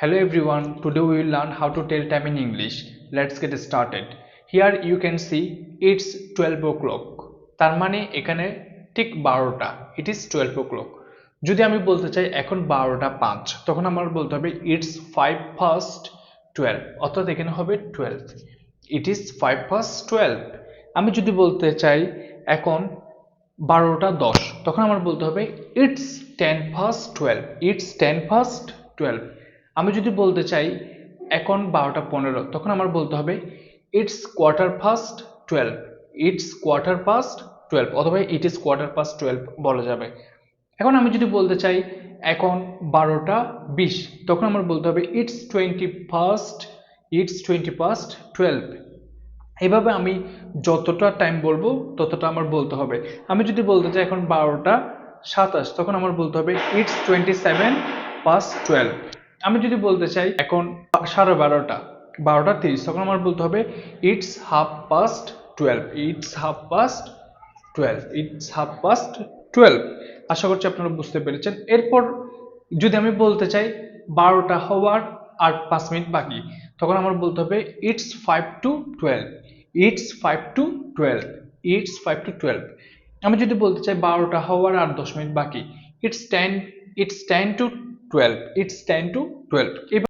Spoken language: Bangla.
Hello everyone, today we will learn how to tell time in English. Let's get started. Here you can see it's 12 o'clock. তার মানে এখানে ঠিক 12টা. It is 12 o'clock. যদি আমি বলতে চাই এখন 12টা 5 তখন আমার বলতে হবে it's 5 past 12 অর্থাৎ এখানে হবে 12. It is 5 past 12. আমি যদি বলতে চাই এখন 12টা 10 তখন আমার বলতে হবে it's 10 past 12. It's 10 past 12. আমি যদি বলতে চাই এখন 12টা 15 তখন আমার বলতে হবে it's quarter past 12. It's quarter past 12 অথবা it is quarter past 12 বলা যাবে। এখন আমি যদি বলতে চাই এখন 12টা 20 তখন আমার বলতে হবে it's 20 past 12। এইভাবে আমি যতটা টাইম বলবো ততটা আমার বলতে হবে। আমি যদি বলতে চাই এখন 12টা 27 তখন আমার বলতে হবে it's 27 past 12। আমি যদি বলতে চাই এখন 12:30 30 তখন আমার বলতে হবে it's half past 12। It's half past 12। It's half past 12। আশা করছি আপনারা বুঝতে পেরেছেন। এরপর যদি আমি বলতে চাই 12টা হওয়ার আর 5 মিনিট বাকি তখন আমার বলতে হবে it's 5 to 12। It's 5 to 12। It's 5 to 12। আমি যদি বলতে চাই 12টা হওয়ার আর 10 মিনিট বাকি it's 10 to 12। It's 10 to 12।